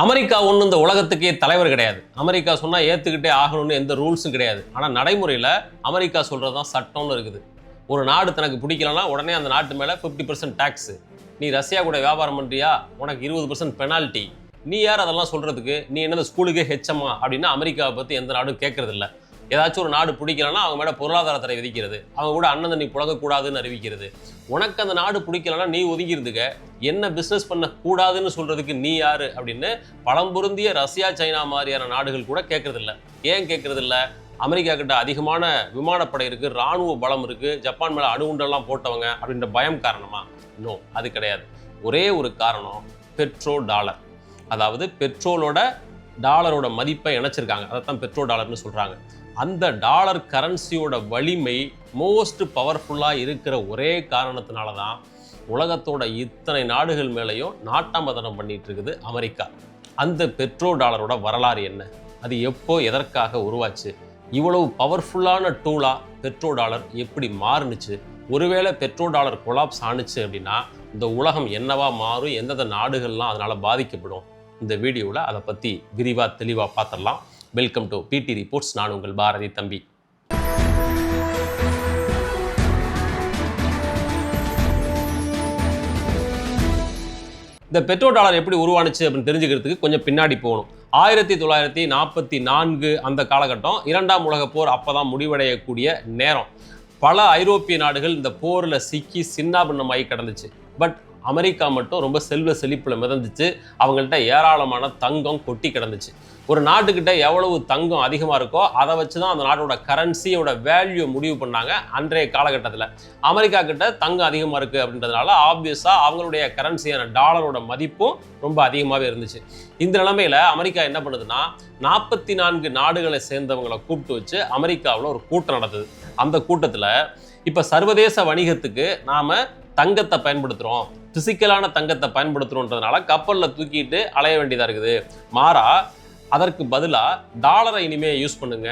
America ஒன்றும் இந்த உலகத்துக்கே தலைவர் கிடையாது. அமெரிக்கா சொன்னால் ஏற்றுக்கிட்டே ஆகணும்னு எந்த ரூல்ஸும் கிடையாது. ஆனால் நடைமுறையில் அமெரிக்கா சொல்கிறது தான் சட்டம்னு இருக்குது. ஒரு நாடு தனக்கு பிடிக்கலன்னா உடனே அந்த நாட்டு மேலே 50% டேக்ஸு. நீ ரஷ்யா கூட வியாபாரம் பண்ணுறியா, உனக்கு 20% பெனால்ட்டி. நீ யார் அதெல்லாம் சொல்கிறதுக்கு? நீ என்னது ஸ்கூலுக்கே ஹெச்சமா அப்படின்னு அமெரிக்காவை பற்றி எந்த நாடும் கேட்கறதில்ல. ஏதாச்சும் ஒரு நாடு பிடிக்கலன்னா அவங்க மேலே பொருளாதார தடை விதிக்கிறது, அவங்க கூட அண்ணன் தண்ணி புழங்கக்கூடாதுன்னு அறிவிக்கிறது. உனக்கு அந்த நாடு பிடிக்கலன்னா நீ ஒதுங்கிருந்துக்க, என்ன பிஸ்னஸ் பண்ணக்கூடாதுன்னு சொல்கிறதுக்கு நீ யார் அப்படின்னு பழம்பொருந்திய ரஷ்யா சைனா மாதிரியான நாடுகள் கூட கேட்கறதில்ல. ஏன் கேட்கறதில்ல? அமெரிக்கா கிட்ட அதிகமான விமானப்படை இருக்குது, இராணுவ பலம் இருக்குது, ஜப்பான் மேலே அணுகுண்டெல்லாம் போட்டவங்க அப்படின்ற பயம் காரணமா? நோ, அது கிடையாது. ஒரே ஒரு காரணம், பெட்ரோ டாலர். அதாவது பெட்ரோலோட டாலரோட மதிப்பை இணைச்சிருக்காங்க. அதைத்தான் பெட்ரோ டாலர்னு சொல்கிறாங்க. அந்த டாலர் கரன்சியோட வலிமை மோஸ்ட் பவர்ஃபுல்லாக இருக்கிற ஒரே காரணத்தினால தான் உலகத்தோட இத்தனை நாடுகள் மேலேயும் நாட்டாமதனம் பண்ணிட்டு இருக்குது அமெரிக்கா. அந்த பெட்ரோ டாலரோட வரலாறு என்ன? அது எப்போ எதற்காக உருவாச்சு? இவ்வளவு பவர்ஃபுல்லான டூலாக பெட்ரோ டாலர் எப்படி மாறுனுச்சு? ஒருவேளை பெட்ரோ டாலர் கொலாப்ஸ் ஆணுச்சு அப்படின்னா இந்த உலகம் என்னவா மாறும்? எந்தெந்த நாடுகள்லாம் அதனால் பாதிக்கப்படும்? இந்த வீடியோவில் அதை பற்றி விரிவாக தெளிவாக பார்த்துடலாம். வெல்கம் டு பிடி ரிப்போர்ட்ஸ். நான் உங்கள் பாரதி தம்பி. இந்த பெட்ரோ டாலர் எப்படி உருவானுச்சு அப்படின்னு தெரிஞ்சுக்கிறதுக்கு கொஞ்சம் பின்னாடி போகணும். 1944 அந்த காலகட்டம், 2ஆம் உலகப் போர் அப்போ தான் முடிவடையக்கூடிய நேரம். பல ஐரோப்பிய நாடுகள் இந்த போரில் சிக்கி சின்னாபின்னமாகி கிடந்துச்சு. பட் அமெரிக்கா மட்டும் ரொம்ப செல்வ செழிப்பில் மிதந்துச்சு. அவங்கள்ட்ட ஏராளமான தங்கம் கொட்டி கிடந்துச்சு. ஒரு நாட்டுக்கிட்ட எவ்வளவு தங்கம் அதிகமாக இருக்கோ அதை வச்சு தான் அந்த நாட்டோட கரன்சியோட வேல்யூ முடிவு பண்ணாங்க. அன்றைய காலகட்டத்தில் அமெரிக்கா கிட்ட தங்கம் அதிகமாக இருக்குது அப்படின்றதுனால ஆப்வியஸாக அவங்களுடைய கரன்சியான டாலரோட மதிப்பும் ரொம்ப அதிகமாகவே இருந்துச்சு. இந்த நிலைமையில் அமெரிக்கா என்ன பண்ணுதுன்னா 44 நாடுகளை சேர்ந்தவங்களை கூப்பிட்டு வச்சு அமெரிக்காவில் ஒரு கூட்டம் நடத்துது. அந்த கூட்டத்தில் இப்போ சர்வதேச வணிகத்துக்கு நாம் தங்கத்தை பயன்படுத்துகிறோம், பிசிக்கலான தங்கத்தை பயன்படுத்துகிறோன்றதுனால கப்பலில் தூக்கிட்டு அலைய வேண்டியதாக இருக்குது. மாறா அதற்கு பதிலாக டாலரை இனிமேல் யூஸ் பண்ணுங்க.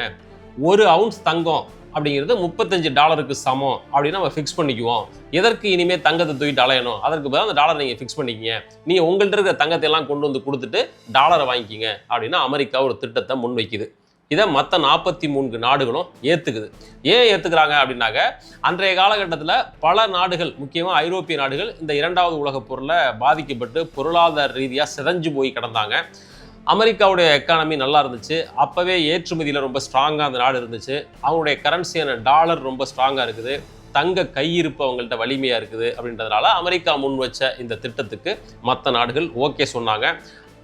1 அவுன்ஸ் தங்கம் அப்படிங்கிறது $35 சமம் அப்படின்னு நம்ம ஃபிக்ஸ் பண்ணிக்குவோம். எதற்கு இனிமேல் தங்கத்தை தூக்கிட்டு அலையணும்? அதற்கு பதிலாக அந்த டாலரை நீங்கள் ஃபிக்ஸ் பண்ணிக்கிங்க. நீங்கள் உங்கள்கிட்ட இருக்கிற தங்கத்தை எல்லாம் கொண்டு வந்து கொடுத்துட்டு டாலரை வாங்கிக்கிங்க அப்படின்னு அமெரிக்கா ஒரு திட்டத்தை முன்வைக்குது. இதை மற்ற 43 நாடுகளும் ஏற்றுக்குது. ஏன் ஏற்றுக்கிறாங்க அப்படின்னாக்க, அன்றைய காலகட்டத்தில் பல நாடுகள், முக்கியமாக ஐரோப்பிய நாடுகள், இந்த 2வது உலகப் போரில் பாதிக்கப்பட்டு பொருளாதார ரீதியாக சிதைஞ்சு போய் கிடந்தாங்க. அமெரிக்காவுடைய எக்கானமி நல்லா இருந்துச்சு. அப்போவே ஏற்றுமதியில் ரொம்ப ஸ்ட்ராங்காக அந்த நாடு இருந்துச்சு. அவங்களுடைய கரன்சியான டாலர் ரொம்ப ஸ்ட்ராங்காக இருக்குது. தங்க கையிருப்பு அவங்கள்ட்ட வலிமையாக இருக்குது. அப்படின்றதுனால அமெரிக்கா முன் வச்ச இந்த திட்டத்துக்கு மற்ற நாடுகள் ஓகே சொன்னாங்க.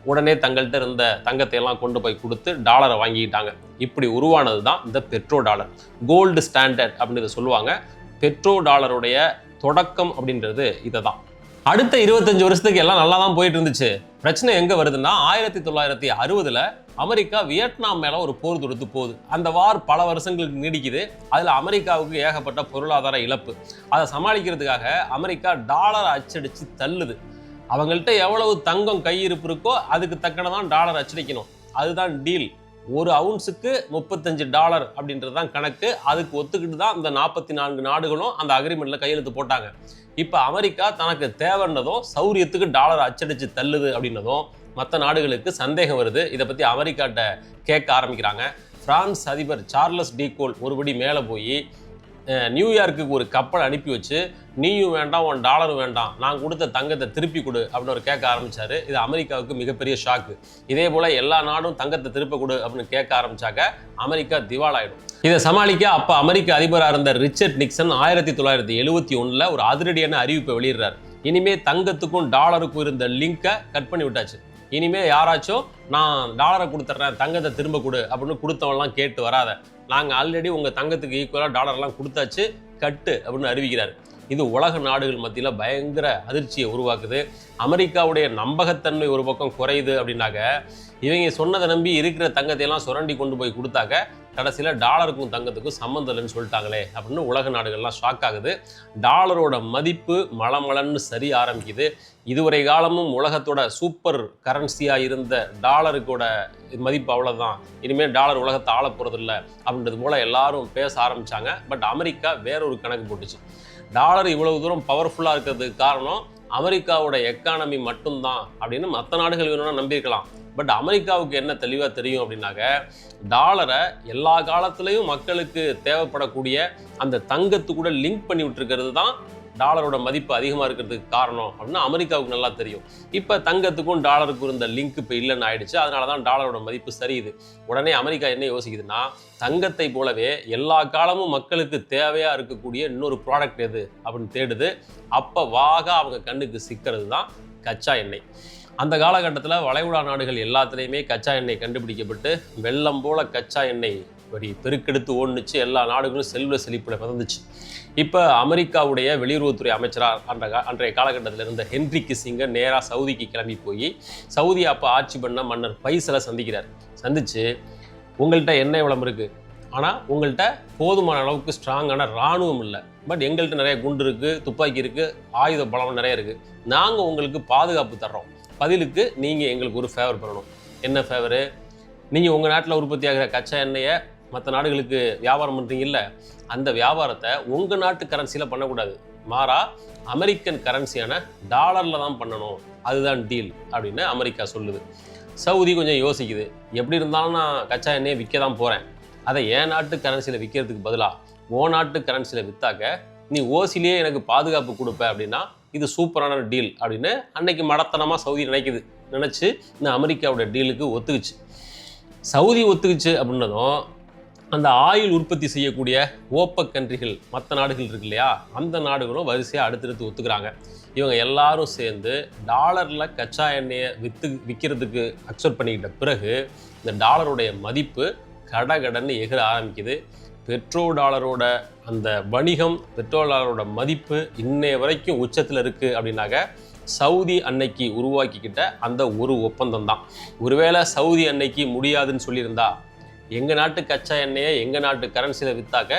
உடனே தங்கள்கிட்ட இருந்த தங்கத்தை எல்லாம் கொண்டு போய் கொடுத்து டாலரை வாங்கிக்கிட்டாங்க. இப்படி உருவானது தான் இந்த பெட்ரோ டாலர். கோல்டு ஸ்டாண்டர்ட் அப்படின்னு சொல்லுவாங்க. பெட்ரோ டாலருடைய தொடக்கம் அப்படின்றது இதை தான். அடுத்த 25 வருஷத்துக்கு எல்லாம் நல்லா தான் போயிட்டு இருந்துச்சு. பிரச்சனை எங்கே வருதுன்னா 1960 அமெரிக்கா வியட்நாம் மேலே ஒரு போர் தொடுத்து போகுது. அந்த வார் பல வருஷங்களுக்கு நீடிக்குது. அதில் அமெரிக்காவுக்கு ஏகப்பட்ட பொருளாதார இழப்பு. அதை சமாளிக்கிறதுக்காக அமெரிக்கா டாலரை அச்சடித்து தள்ளுது. அவங்கள்ட்ட எவ்வளவு தங்கம் கையிருப்பு இருக்கோ அதுக்கு தக்கனதான் டாலர் அச்சடிக்கணும். அதுதான் டீல். 1 அவுன்ஸுக்கு $35 அப்படின்றது தான் கணக்கு. அதுக்கு ஒத்துக்கிட்டு தான் இந்த 44 நாடுகளும் அந்த அக்ரிமெண்ட்டில் கையெழுத்து போட்டாங்க. இப்போ அமெரிக்கா தனக்கு தேவைன்னதும் சௌரியத்துக்கு டாலர் அச்சடித்து தள்ளுது அப்படின்னதும் மற்ற நாடுகளுக்கு சந்தேகம் வருது. இதை பற்றி அமெரிக்காட்ட கேட்க ஆரம்பிக்கிறாங்க. பிரான்ஸ் அதிபர் சார்லஸ் டி கோல் ஒருபடி மேலே போய் நியூயார்க்குக்கு ஒரு கப்பல் அனுப்பி வச்சு, நீயும் வேண்டாம், உன் டாலரும் வேண்டாம், நான் கொடுத்த தங்கத்தை திருப்பி கொடு அப்படின்னு ஒரு கேட்க ஆரம்பித்தார். இது அமெரிக்காவுக்கு மிகப்பெரிய ஷாக்கு. இதே போல் எல்லா நாடும் தங்கத்தை திருப்ப கொடு அப்படின்னு கேட்க ஆரம்பித்தாக்க அமெரிக்கா திவாலாயிடும். இதை சமாளிக்க அப்போ அமெரிக்க அதிபராக இருந்த ரிச்சர்ட் நிக்சன் 1971 ஒரு அதிரடியான அறிவிப்பை வெளியிடுறார். இனிமேல் தங்கத்துக்கும் டாலருக்கும் இருந்த லிங்கை கட் பண்ணி விட்டாச்சு. இனிமேல் யாராச்சும் நான் டாலரை கொடுத்துட்றேன், தங்கத்தை திரும்ப கொடு அப்படின்னு கொடுத்தவன்லாம் கேட்டு வராத. நாங்கள் ஆல்ரெடி உங்கள் தங்கத்துக்கு ஈக்குவலாக டாலர்லாம் கொடுத்தாச்சு, கட்டு அப்படின்னு அறிவிக்கிறார். இது உலக நாடுகள் மத்தியில் பயங்கர அதிர்ச்சியை உருவாக்குது. அமெரிக்காவுடைய நம்பகத்தன்மை ஒரு பக்கம் குறையுது. அப்படின்னாக்க இவங்க சொன்னதை நம்பி இருக்கிற தங்கத்தையெல்லாம் சுரண்டி கொண்டு போய் கொடுத்தாக்க கடைசியில் டாலருக்கும் தங்கத்துக்கும் சம்மந்தம் இல்லைன்னு சொல்லிட்டாங்களே அப்படின்னு உலக நாடுகள்லாம் ஷாக் ஆகுது. டாலரோட மதிப்பு மளமளன்னு சரி ஆரம்பிக்குது. இதுவரை காலமும் உலகத்தோட சூப்பர் கரன்சியாக இருந்த டாலருக்கோட மதிப்பு அவ்வளோதான், இனிமேல் டாலர் உலகத்தை ஆள போகிறதில்ல அப்படின்றது போல் எல்லாரும் பேச ஆரம்பித்தாங்க. பட் அமெரிக்கா வேறொரு கணக்கு போட்டுச்சு. டாலர் இவ்வளவு தூரம் பவர்ஃபுல்லாக இருக்கிறதுக்கு காரணம் அமெரிக்காவோட எக்கானமி மட்டும்தான் அப்படின்னு மற்ற நாடுகள் வேணும்னா நம்பியிருக்கலாம். பட் அமெரிக்காவுக்கு என்ன தெளிவாக தெரியும் அப்படின்னாக்க, டாலரை எல்லா காலத்துலேயும் மக்களுக்கு தேவைப்படக்கூடிய அந்த தங்கத்து கூட லிங்க் பண்ணி விட்டுருக்கிறது தான் டாலரோட மதிப்பு அதிகமாக இருக்கிறதுக்கு காரணம் அப்படின்னா அமெரிக்காவுக்கு நல்லா தெரியும். இப்போ தங்கத்துக்கும் டாலருக்கும் இருந்த லிங்க் இப்போ இல்லைன்னு ஆயிடுச்சு. அதனால தான் டாலரோட மதிப்பு சரியுது. உடனே அமெரிக்கா என்ன யோசிக்குதுன்னா, தங்கத்தை போலவே எல்லா காலமும் மக்களுக்கு தேவையாக இருக்கக்கூடிய இன்னொரு ப்ராடக்ட் எது அப்படின்னு தேடுது. அப்போ வாக அவங்க கண்ணுக்கு சிக்கிறது தான் கச்சா எண்ணெய். அந்த காலகட்டத்தில் வளைகுடா நாடுகள் எல்லாத்துலேயுமே கச்சா எண்ணெய் கண்டுபிடிக்கப்பட்டு வெள்ளம் போல கச்சா எண்ணெய் படி பெருக்கெடுத்து ஓடுனுச்சு. எல்லா நாடுகளும் செல்வ செழிப்பில் மிதந்துச்சு. இப்போ அமெரிக்காவுடைய வெளியுறவுத்துறை அமைச்சராக அன்றைய காலகட்டத்தில் இருந்த ஹென்ரி கிஸ்ஸிங்கர் நேராக சவுதிக்கு கிளம்பி போய் சவுதி அப்போ ஆட்சி பண்ண மன்னர் ஃபைசலை சந்திக்கிறார். சந்தித்து, உங்கள்கிட்ட எண்ணெய் வளம் இருக்குது, ஆனால் உங்கள்கிட்ட போதுமான அளவுக்கு ஸ்ட்ராங்கான இராணுவம் இல்லை, பட் எங்கள்கிட்ட நிறைய குண்டு இருக்குது, துப்பாக்கி இருக்குது, ஆயுத பலம் நிறைய இருக்குது, நாங்கள் உங்களுக்கு பாதுகாப்பு தர்றோம், பதிலுக்கு நீங்கள் எங்களுக்கு ஒரு ஃபேவர் பண்ணணும். என்ன ஃபேவரு? நீங்கள் உங்கள் நாட்டில் உற்பத்தி ஆகிற கச்சா எண்ணெயை மற்ற நாடுகளுக்கு வியாபாரம் பண்ணுறீங்கல்ல, அந்த வியாபாரத்தை உங்கள் நாட்டு கரன்சியில் பண்ணக்கூடாது, மாறா அமெரிக்கன் கரன்சியான டாலரில் தான் பண்ணணும், அதுதான் டீல் அப்படின்னு அமெரிக்கா சொல்லுது. சவுதி கொஞ்சம் யோசிக்குது, எப்படி இருந்தாலும் நான் கச்சா எண்ணெயை விற்க தான் போகிறேன், அதை என் நாட்டு கரன்சியில் விற்கிறதுக்கு பதிலாக ஓ நாட்டு கரன்சியில் விற்றாக்க நீ ஓசிலேயே எனக்கு பாதுகாப்பு கொடுப்ப அப்படின்னா இது சூப்பரான டீல் அப்படின்னு அன்னைக்கு மடத்தனமாக சவுதி நினச்சி இந்த அமெரிக்காவோட டீலுக்கு ஒத்துக்குச்சு. சவுதி ஒத்துக்குச்சு அப்படின்னதும் அந்த ஆயில் உற்பத்தி செய்யக்கூடிய ஓப்பக் கண்ட்ரிகள் மற்ற நாடுகள் இருக்கு இல்லையா, அந்த நாடுகளும் வரிசையாக அடுத்தடுத்து ஒத்துக்கிறாங்க. இவங்க எல்லாரும் சேர்ந்து டாலரில் கச்சா எண்ணெயை விற்கிறதுக்கு அக்செப்ட் பண்ணிக்கிட்ட பிறகு இந்த டாலருடைய மதிப்பு கடகடன்னு எகிற ஆரம்பிக்குது. பெட்ரோல் டாலரோட அந்த வணிகம், பெட்ரோல் டாலரோட மதிப்பு இன்னைய வரைக்கும் உச்சத்தில் இருக்குது அப்படின்னாக்க சவுதி அன்னைக்கு உருவாக்கிக்கிட்ட அந்த ஒரு ஒப்பந்தம் தான். ஒருவேளை சவுதி அன்னைக்கு முடியாதுன்னு சொல்லியிருந்தா, எங்கள் நாட்டு கச்சா எண்ணெயை எங்கள் நாட்டு கரன்சியில் விற்றாக்க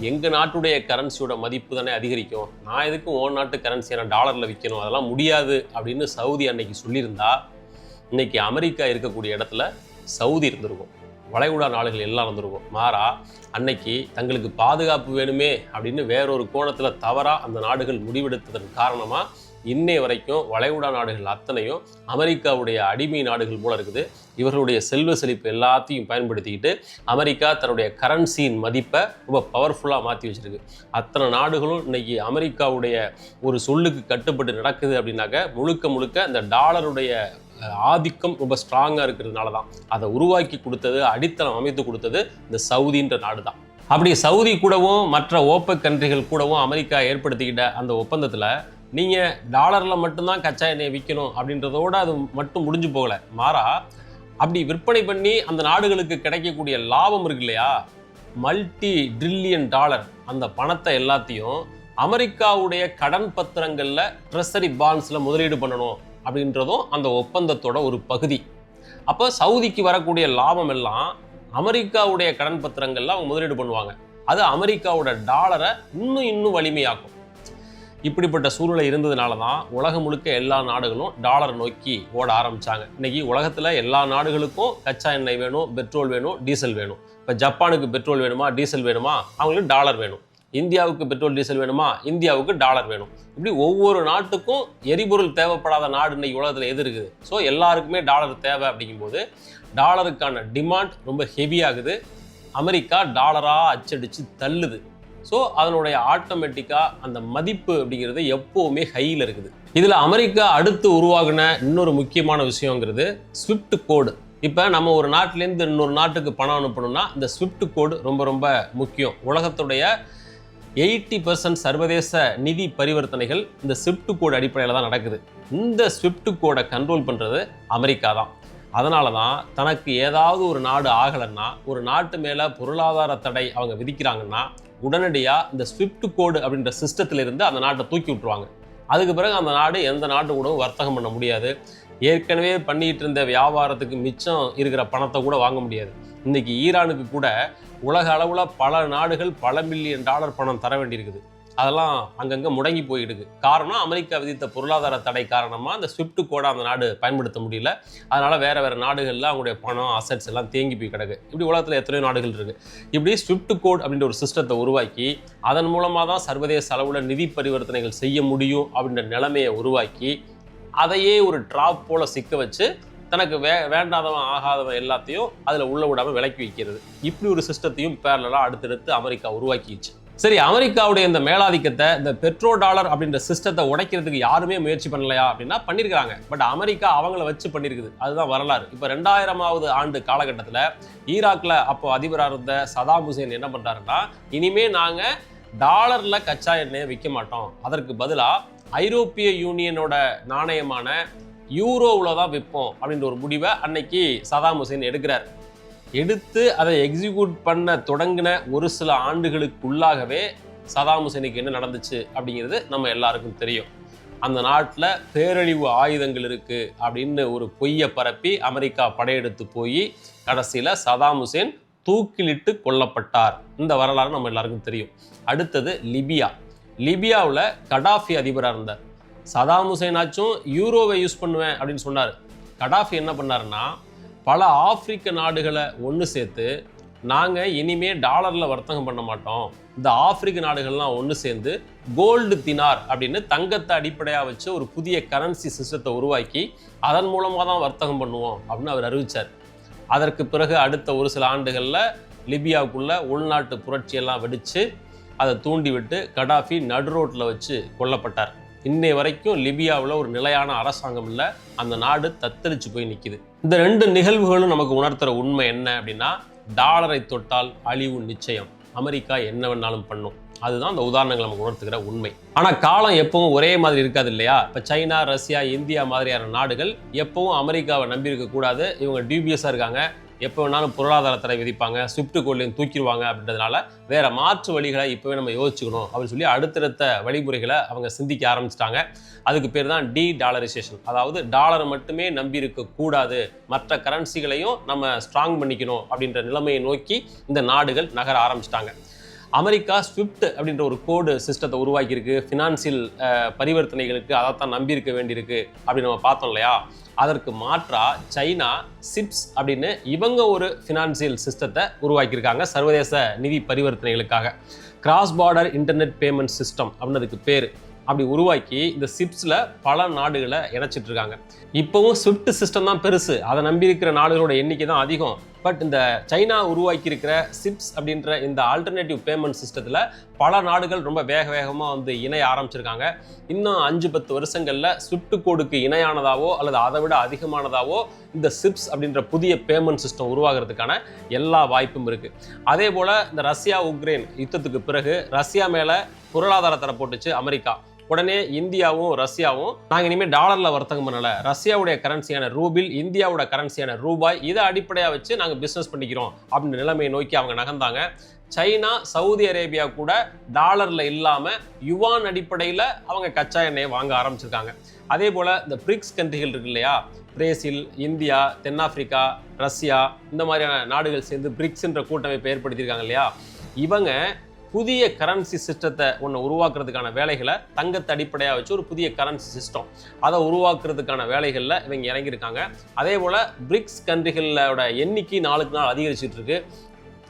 எங்கள் நாட்டுடைய கரன்சியோட மதிப்பு தானே அதிகரிக்கும், நான் எதுக்கும் ஓன் நாட்டு கரன்சியை நான் டாலரில் விற்கணும், அதெல்லாம் முடியாது அப்படின்னு சவுதி அன்னைக்கு சொல்லியிருந்தா இன்னைக்கு அமெரிக்கா இருக்கக்கூடிய இடத்துல சவுதி இருந்திருக்கும், வளைகுடா நாடுகள் எல்லாம் இருந்திருக்கும். மாறா அன்னைக்கு தங்களுக்கு பாதுகாப்பு வேணுமே அப்படின்னு வேறொரு கோணத்தில் தவறாக அந்த நாடுகள் முடிவெடுத்ததன் காரணமாக இன்னைய வரைக்கும் வளைகுடா நாடுகள் அத்தனையும் அமெரிக்காவுடைய அடிமை நாடுகள் போல இருக்குது. இவர்களுடைய செல்வ செழிப்பு எல்லாத்தையும் பயன்படுத்திக்கிட்டு அமெரிக்கா தன்னுடைய கரன்சியின் மதிப்பை ரொம்ப பவர்ஃபுல்லாக மாற்றி வச்சிருக்கு. அத்தனை நாடுகளும் இன்னைக்கு அமெரிக்காவுடைய ஒரு சொல்லுக்கு கட்டுப்பட்டு நடக்குது அப்படின்னாக்க முழுக்க முழுக்க இந்த டாலருடைய ஆதிக்கம் ரொம்ப ஸ்ட்ராங்காக இருக்கிறதுனால தான். அதை உருவாக்கி கொடுத்தது, அடித்தளம் அமைத்து கொடுத்தது இந்த சவுதின்ற நாடு தான். அப்படி சவுதி கூடவும் மற்ற ஓப்பக் கண்ட்ரிகள் கூடவும் அமெரிக்கா ஏற்படுத்திக்கிட்ட அந்த ஒப்பந்தத்தில் நீங்கள் டாலரில் மட்டும்தான் கச்சா எண்ணெயை விற்கணும் அப்படின்றதோடு அது மட்டும் முடிஞ்சு போகலை. மாறா அப்படி விற்பனை பண்ணி அந்த நாடுகளுக்கு கிடைக்கக்கூடிய லாபம் இருக்கு இல்லையா, மல்டி ட்ரில்லியன் டாலர், அந்த பணத்தை எல்லாத்தையும் அமெரிக்காவுடைய கடன் பத்திரங்களில் ட்ரெஸரி பாண்ட்ஸில் முதலீடு பண்ணணும் அப்படின்றதும் அந்த ஒப்பந்தத்தோட ஒரு பகுதி. அப்போ சவுதிக்கு வரக்கூடிய லாபம் எல்லாம் அமெரிக்காவுடைய கடன் பத்திரங்கள்ல அவங்க முதலீடு பண்ணுவாங்க. அது அமெரிக்காவோட டாலரை இன்னும் வலிமையாக்கும். இப்படிப்பட்ட சூழ்நிலை இருந்ததுனால தான் உலகம் முழுக்க எல்லா நாடுகளும் டாலரை நோக்கி ஓட ஆரம்பித்தாங்க. இன்றைக்கி உலகத்தில் எல்லா நாடுகளுக்கும் கச்சா எண்ணெய் வேணும், பெட்ரோல் வேணும், டீசல் வேணும். இப்போ ஜப்பானுக்கு பெட்ரோல் வேணுமா, டீசல் வேணுமா, அவங்களுக்கு டாலர் வேணும். இந்தியாவுக்கு பெட்ரோல் டீசல் வேணுமா, இந்தியாவுக்கு டாலர் வேணும். இப்படி ஒவ்வொரு நாட்டுக்கும் எரிபொருள் தேவைப்படாத நாடு இன்னைக்கு உலகத்தில் எது இருக்குது? ஸோ எல்லாருக்குமே டாலர் தேவை. அப்படிங்கும்போது டாலருக்கான டிமாண்ட் ரொம்ப ஹெவியாகுது. அமெரிக்கா டாலராக அச்சடித்து தள்ளுது. ஸோ அதனுடைய ஆட்டோமேட்டிக்காக அந்த மதிப்பு அப்படிங்கிறது எப்போவுமே ஹையில் இருக்குது. இதில் அமெரிக்கா அடுத்து உருவாகின இன்னொரு முக்கியமான விஷயங்கிறது ஸ்விஃப்ட் கோடு. இப்போ நம்ம ஒரு நாட்டிலேருந்து இன்னொரு நாட்டுக்கு பணம் அனுப்பணும்னா இந்த ஸ்விஃப்ட் கோடு ரொம்ப ரொம்ப முக்கியம். உலகத்துடைய 80% சர்வதேச நிதி பரிவர்த்தனைகள் இந்த ஸ்விஃப்ட் கோடு அடிப்படையில் தான் நடக்குது. இந்த ஸ்விஃப்ட் கோடை கண்ட்ரோல் பண்ணுறது அமெரிக்கா தான். அதனால தான் தனக்கு ஏதாவது ஒரு நாடு ஆகலைன்னா, ஒரு நாட்டு மேலே பொருளாதார தடை அவங்க விதிக்கிறாங்கன்னா உடனடியாக இந்த ஸ்விஃப்ட் கோடு அப்படின்ற சிஸ்டத்தில் இருந்து அந்த நாட்டை தூக்கி விட்டுருவாங்க. அதுக்கு பிறகு அந்த நாடு எந்த நாட்டு கூடவும் வர்த்தகம் பண்ண முடியாது. ஏற்கனவே பண்ணிகிட்டு இருந்த வியாபாரத்துக்கு மிச்சம் இருக்கிற பணத்தை கூட வாங்க முடியாது. இன்றைக்கி ஈரானுக்கு கூட உலக அளவில் பல நாடுகள் பல மில்லியன் டாலர் பணம் தர வேண்டியிருக்குது. அதெல்லாம் அங்கங்கே முடங்கி போயிடுது. காரணம் அமெரிக்கா விதித்த பொருளாதார தடை காரணமாக அந்த ஸ்விஃப்ட் கோடை அந்த நாடு பயன்படுத்த முடியல. அதனால் வேறு நாடுகளில் அவங்களுடைய பணம் அசட்ஸ் எல்லாம் தேங்கி போய் கிடக்கு. இப்படி உலகத்தில் எத்தனையோ நாடுகள் இருக்குது. இப்படி ஸ்விஃப்ட் கோட் அப்படின்ற ஒரு சிஸ்டத்தை உருவாக்கி அதன் மூலமாக தான் சர்வதேச அளவில் நிதி பரிவர்த்தனைகள் செய்ய முடியும் அப்படின்ற நிலைமையை உருவாக்கி அதையே ஒரு ட்ராப் போல் சிக்க வச்சு தனக்கு வேண்டாதவன் ஆகாதவன் எல்லாத்தையும் அதில் உள்ள விடாமல் விலக்கி வைக்கிறது. இப்படி ஒரு சிஸ்டத்தையும் பேரலாக அடுத்தடுத்து அமெரிக்கா உருவாக்கிச்சு. சரி, அமெரிக்காவுடைய இந்த மேலாதிக்கத்தை, இந்த பெட்ரோ டாலர் அப்படின்ற சிஸ்டத்தை உடைக்கிறதுக்கு யாருமே முயற்சி பண்ணலையா அப்படின்னா பண்ணியிருக்கிறாங்க. பட் அமெரிக்கா அவங்கள வச்சு பண்ணியிருக்குது. அதுதான் வரலாறு. இப்போ 2000வது ஆண்டு காலகட்டத்தில் ஈராக்கில் அப்போ அதிபராக இருந்த சதாம் ஹுசேன் என்ன பண்ணுறாருன்னா, இனிமே நாங்கள் டாலரில் கச்சா எண்ணெயை விற்க மாட்டோம், அதற்கு பதிலாக ஐரோப்பிய யூனியனோட நாணயமான யூரோவில் தான் விற்போம் அப்படின்ற ஒரு முடிவை அன்னைக்கு சதாம் ஹுசேன் எடுத்து அதை எக்ஸிக்யூட் பண்ண தொடங்கின ஒரு சில ஆண்டுகளுக்குள்ளாகவே சதாம் ஹுசேனுக்கு என்ன நடந்துச்சு அப்படிங்கிறது நம்ம எல்லாருக்கும் தெரியும். அந்த நாட்டில் பேரழிவு ஆயுதங்கள் இருக்கு அப்படின்னு ஒரு பொய்யை பரப்பி அமெரிக்கா படையெடுத்து போய் கடைசியில் சதாம் ஹுசேன் தூக்கிலிட்டு கொல்லப்பட்டார். இந்த வரலாறு நம்ம எல்லாருக்கும் தெரியும். அடுத்தது லிபியாவில் கடாஃபி அதிபராக இருந்தார். சதாம் ஹுசேனாச்சும் யூரோவை யூஸ் பண்ணுவேன் அப்படின்னு சொன்னார். கடாஃபி என்ன பண்ணாருன்னா, பல ஆப்பிரிக்க நாடுகளை ஒன்று சேர்த்து நாங்கள் இனிமே டாலரில் வர்த்தகம் பண்ண மாட்டோம், இந்த ஆப்பிரிக்க நாடுகள்லாம் ஒன்று சேர்ந்து கோல்டு தினார் அப்படின்னு தங்கத்தை அடிப்படையாக வச்சு ஒரு புதிய கரன்சி சிஸ்டத்தை உருவாக்கி அதன் மூலமாக தான் வர்த்தகம் பண்ணுவோம் அப்படின்னு அவர் அறிவித்தார். அதற்கு பிறகு அடுத்த ஒரு சில ஆண்டுகளில் லிபியாவுக்குள்ள உள்நாட்டு புரட்சியெல்லாம் வெடித்து அதை தூண்டிவிட்டு கடாஃபி நடு ரோட்டில் வச்சு கொல்லப்பட்டார். இன்னை வரைக்கும் லிபியாவில் ஒரு நிலையான அரசாங்கம் இல்லை, அந்த நாடு தத்தளிச்சு போய் நிற்கிது. இந்த ரெண்டு நிகழ்வுகளும் நமக்கு உணர்த்துற உண்மை என்ன அப்படின்னா, டாலரை தொட்டால் அழிவு நிச்சயம், அமெரிக்கா என்ன வேணாலும் பண்ணும். அதுதான் அந்த உதாரணங்கள் நமக்கு உணர்த்துகிற உண்மை. ஆனால் காலம் எப்பவும் ஒரே மாதிரி இருக்காது இல்லையா? இப்போ சைனா, ரஷ்யா, இந்தியா மாதிரியான நாடுகள் எப்பவும் அமெரிக்காவை நம்பி இருக்கக்கூடாது. இவங்க டியூபியஸாக இருக்காங்க, எப்போ வேணாலும் பொருளாதார தடை விதிப்பாங்க, ஸ்விஃப்ட் கோட்லையும் தூக்கிடுவாங்க அப்படின்றதுனால வேற மாற்று வழிகளை இப்போவே நம்ம யோசிச்சுக்கணும் அப்படின்னு சொல்லி அடுத்தடுத்த வழிமுறைகளை அவங்க சிந்திக்க ஆரம்பிச்சிட்டாங்க. அதுக்கு பேர் தான் டாலரைசேஷன். அதாவது டாலரை மட்டுமே நம்பி இருக்கக்கூடாது, மற்ற கரன்சிகளையும் நம்ம ஸ்ட்ராங் பண்ணிக்கணும் அப்படின்ற நிலைமையை நோக்கி இந்த நாடுகள் நகர ஆரம்பிச்சிட்டாங்க. அமெரிக்கா ஸ்விஃப்ட் அப்படின்ற ஒரு கோடு சிஸ்டத்தை உருவாக்கியிருக்கு. ஃபினான்சியல் பரிவர்த்தனைகளுக்கு அதைத்தான் நம்பியிருக்க வேண்டியிருக்கு அப்படின்னு நம்ம பார்த்தோம் இல்லையா? அதற்கு மாற்றா சைனா சிப்ஸ் அப்படின்னு இவங்க ஒரு ஃபினான்சியல் சிஸ்டத்தை உருவாக்கியிருக்காங்க சர்வதேச நிதி பரிவர்த்தனைகளுக்காக. Cross border internet payment system அப்படின்னு அதுக்கு பேர். அப்படி உருவாக்கி இந்த சிப்ஸில் பல நாடுகளை இணைச்சிட்டு இருக்காங்க. இப்போவும் ஸ்விஃப்ட் சிஸ்டம் தான் பெருசு, அதை நம்பி இருக்கிற நாடுகளோட எண்ணிக்கை தான் அதிகம். பட் இந்த சைனா உருவாக்கி இருக்கிற சிப்ஸ் அப்படின்ற இந்த ஆல்டர்னேட்டிவ் பேமெண்ட் சிஸ்டத்தில் பல நாடுகள் ரொம்ப வேகமாக வந்து இணைய ஆரம்பிச்சிருக்காங்க. இன்னும் 5-10 வருஷங்களில் ஸ்விஃப்ட் கோடுக்கு இணையானதாவோ அல்லது அதை விட அதிகமானதாவோ இந்த சிப்ஸ் அப்படின்ற புதிய பேமெண்ட் சிஸ்டம் உருவாகிறதுக்கான எல்லா வாய்ப்பும் இருக்குது. அதே போல் இந்த ரஷ்யா உக்ரைன் யுத்தத்துக்கு பிறகு ரஷ்யா மேலே பொருளாதார தடை போட்டுச்சு அமெரிக்கா. உடனே இந்தியாவும் ரஷ்யாவும் நாங்கள் இனிமேல் டாலரில் வர்த்தகம் பண்ணலை, ரஷ்யாவுடைய கரன்சியான ரூபில், இந்தியாவோட கரன்சியான ரூபாய், இதை அடிப்படையாக வச்சு நாங்கள் பிஸ்னஸ் பண்ணிக்கிறோம் அப்படின்ற நிலைமையை நோக்கி அவங்க நகர்ந்தாங்க. சைனா, சவுதி அரேபியா கூட டாலரில் இல்லாமல் யுவான் அடிப்படையில் அவங்க கச்சா எண்ணெயை வாங்க ஆரம்பிச்சிருக்காங்க. அதே போல் இந்த பிரிக்ஸ் கண்ட்ரிகள் இருக்கு இல்லையா, பிரேசில், இந்தியா, தென்னாப்பிரிக்கா, ரஷ்யா, இந்த மாதிரியான நாடுகள் சேர்ந்து பிரிக்ஸ்ன்ற கூட்டமைப்பை ஏற்படுத்தியிருக்காங்க இல்லையா? இவங்க புதிய கரன்சி சிஸ்டத்தை ஒன்று உருவாக்குறதுக்கான வேலைகளை, தங்கத்தை அடிப்படையாக வச்சு ஒரு புதிய கரன்சி சிஸ்டம் அதை உருவாக்குறதுக்கான வேலைகளில் இவங்க இறங்கியிருக்காங்க. அதே போல் பிரிக்ஸ் கண்ட்ரிகளோட எண்ணிக்கை நாளுக்கு நாள் அதிகரிச்சுட்டு இருக்கு.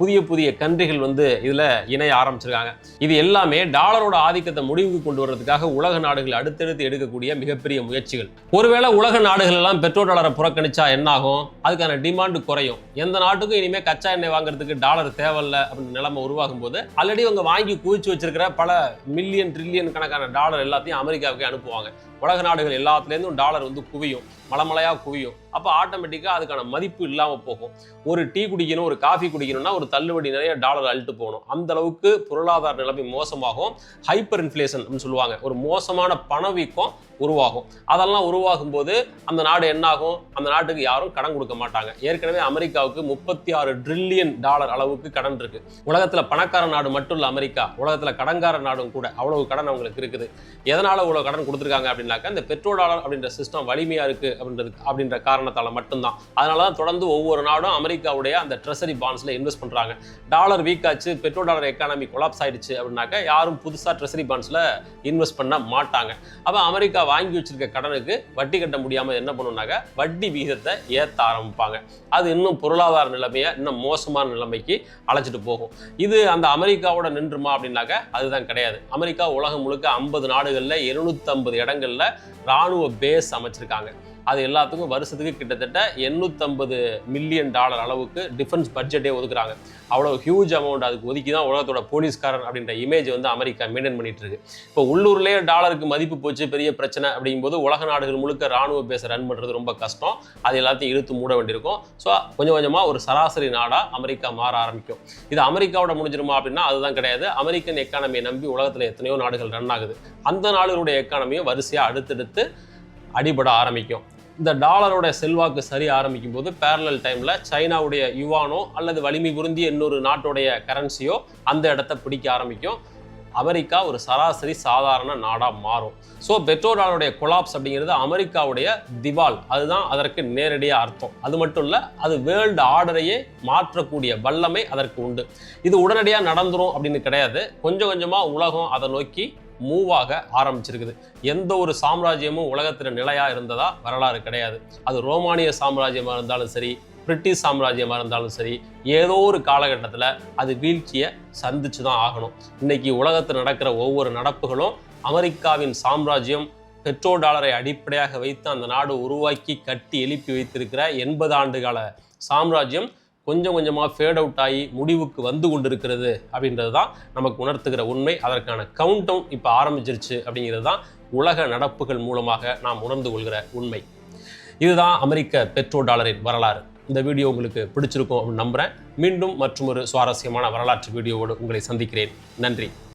புதிய கண்ட்ரிகள் வந்து இதில் இணைய ஆரம்பிச்சிருக்காங்க. இது எல்லாமே டாலரோட ஆதிக்கத்தை முடிவுக்கு கொண்டு வர்றதுக்காக உலக நாடுகள் அடுத்தடுத்து எடுக்கக்கூடிய மிகப்பெரிய முயற்சிகள். ஒருவேளை உலக நாடுகள் எல்லாம் பெட்ரோ டாலரை புறக்கணிச்சா என்ன ஆகும்? அதுக்கான டிமாண்டு குறையும். எந்த நாட்டுக்கும் இனிமேல் கச்சா எண்ணெய் வாங்குறதுக்கு டாலர் தேவையில்லை அப்படின்னு நிலைமை உருவாகும் போது ஆல்ரெடி அவங்க வாங்கி குவிச்சு வச்சிருக்கிற பல மில்லியன் ட்ரில்லியன் கணக்கான டாலர் எல்லாத்தையும் அமெரிக்காவுக்கு அனுப்புவாங்க. உலக நாடுகள் எல்லாத்துலேருந்தும் டாலர் வந்து குவியும், மலைமலையாக குவியும். அப்போ ஆட்டோமேட்டிக்காக அதுக்கான மதிப்பு இல்லாமல் போகும். ஒரு டீ குடிக்கணும், ஒரு காஃபி குடிக்கணும்னா ஒரு தள்ளுபடி நிறைய டாலர் அழுட்டு போகணும். அந்த அளவுக்கு பொருளாதார நிலைமை மோசமாகும். ஹைப்பர் இன்ஃப்ளேஷன் அப்படின்னு சொல்லுவாங்க, ஒரு மோசமான பணவீக்கம் உருவாகும். அதெல்லாம் உருவாகும் போது அந்த நாடு என்னாகும்? அந்த நாட்டுக்கு யாரும் கடன் கொடுக்க மாட்டாங்க. ஏற்கனவே அமெரிக்காவுக்கு 36 ட்ரில்லியன் டாலர் அளவுக்கு கடன் இருக்கு. உலகத்தில் பணக்கார நாடு மட்டும் இல்லை அமெரிக்கா, உலகத்தில் கடன்கார நாடும் கூட. அவ்வளவு கடன் அவங்களுக்கு இருக்குது. எதனால இவ்வளவு கடன் கொடுத்துருக்காங்க அப்படின்னாக்கா, இந்த பெட்ரோ டாலர் அப்படின்ற சிஸ்டம் வலிமையா இருக்கு அப்படின்ற காரணத்தால மட்டும்தான். அதனால தான் தொடர்ந்து ஒவ்வொரு நாடும் அமெரிக்காவுடைய அந்த ட்ரெஸரி பாண்ட்ஸ்ல இன்வெஸ்ட் பண்றாங்க. டாலர் வீக் ஆச்சு, பெட்ரோ டாலர் எக்கானமி கொலாப்ஸ் ஆயிடுச்சு அப்படின்னாக்கா யாரும் புதுசா ட்ரெஸரி பாண்ட்ஸ்ல இன்வெஸ்ட் பண்ண மாட்டாங்க. அப்ப அமெரிக்கா வாங்கி வச்சிருக்க கடனுக்கு வட்டி கட்ட முடியாம என்ன பண்ணுனாக்க வட்டி விகிதத்தை ஏற்ற ஆரம்பிப்பாங்க. அது இன்னும் பொருளாதார நிலைமையை இன்னும் மோசமான நிலைமைக்கு அழைச்சிட்டு போகும். இது அந்த அமெரிக்காவோட நின்றுமா அப்படின்னாக்க அதுதான் கிடையாது. அமெரிக்கா உலகம் முழுக்க 50 நாடுகள்ல 250 இடங்கள்ல ராணுவ பேஸ் அமைச்சிருக்காங்க. அது எல்லாத்துக்கும் வருஷத்துக்கு கிட்டத்தட்ட $850 மில்லியன் அளவுக்கு டிஃபென்ஸ் பட்ஜெட்டே ஒதுக்குறாங்க. அவ்வளோ ஹியூஜ் அமௌண்ட் அதுக்கு ஒதுக்கி தான் உலகத்தோட போலீஸ்காரன் அப்படின்ற இமேஜ் வந்து அமெரிக்கா மெயின்டைன் பண்ணிட்டு இருக்கு. இப்போ உள்ளூர்லேயே டாலருக்கு மதிப்பு போச்சு, பெரிய பிரச்சனை அப்படிங்கும்போது உலக நாடுகள் முழுக்க ராணுவ பேஸை ரன் பண்ணுறது ரொம்ப கஷ்டம். அது எல்லாத்தையும் இழுத்து மூட வேண்டியிருக்கும். ஸோ கொஞ்சம் கொஞ்சமாக ஒரு சராசரி நாடாக அமெரிக்கா மாற ஆரம்பிக்கும். இது அமெரிக்காவோட முடிஞ்சிருமா அப்படின்னா அதுதான் கிடையாது. அமெரிக்கன் எக்கானமியை நம்பி உலகத்தில் எத்தனையோ நாடுகள் ரன் ஆகுது. அந்த நாடுகளுடைய எக்கானமியும் வரிசையாக அடுத்தடுத்து அடிபட ஆரம்பிக்கும். இந்த டாலரோட செல்வாக்கு சரி ஆரம்பிக்கும் போது பேரலல் டைமில் சைனாவுடைய யுவானோ அல்லது வலிமை பொருந்திய இன்னொரு நாட்டுடைய கரன்சியோ அந்த இடத்த பிடிக்க ஆரம்பிக்கும். அமெரிக்கா ஒரு சராசரி சாதாரண நாடாக மாறும். ஸோ பெட்ரோ டாலருடைய கொலாப்ஸ் அப்படிங்கிறது அமெரிக்காவுடைய திவால், அதுதான் அதற்கு நேரடியாக அர்த்தம். அது மட்டும் இல்லை, அது வேர்ல்டு ஆர்டரையே மாற்றக்கூடிய வல்லமை அதற்கு உண்டு. இது உடனடியாக நடந்துரும் அப்படின்னு கிடையாது. கொஞ்சம் கொஞ்சமாக உலகம் அதை நோக்கி மூவாக ஆரம்பிச்சிருக்குது. எந்த ஒரு சாம்ராஜ்யமும் உலகத்தில் நிலையாக இருந்ததா வரலாறு கிடையாது. அது ரோமானிய சாம்ராஜ்யமாக இருந்தாலும் சரி, பிரிட்டிஷ் சாம்ராஜ்யமாக இருந்தாலும் சரி, ஏதோ ஒரு காலகட்டத்தில் அது வீழ்ச்சியை சந்திச்சு தான் ஆகணும். இன்னைக்கு உலகத்தில் நடக்கிற ஒவ்வொரு நடப்புகளும் அமெரிக்காவின் சாம்ராஜ்யம் பெட்ரோ டாலரை அடிப்படையாக வைத்து அந்த நாடு உருவாக்கி கட்டி எழுப்பி வைத்திருக்கிற 80 ஆண்டு கால சாம்ராஜ்யம் கொஞ்சம் கொஞ்சமாக ஃபேட் அவுட் ஆகி முடிவுக்கு வந்து கொண்டிருக்கிறது அப்படின்றது தான் நமக்கு உணர்த்துகிற உண்மை. அதற்கான கவுண்டவுன் இப்போ ஆரம்பிச்சிருச்சு அப்படிங்கிறது தான் உலக நடப்புகள் மூலமாக நாம் உணர்ந்து கொள்கிற உண்மை. இதுதான் அமெரிக்க பெட்ரோ டாலரின் வரலாறு. இந்த வீடியோ உங்களுக்கு பிடிச்சிருக்கும் அப்படின்னு நம்புகிறேன். மீண்டும் மற்றும் ஒரு சுவாரஸ்யமான வரலாற்று வீடியோவோடு உங்களை சந்திக்கிறேன். நன்றி.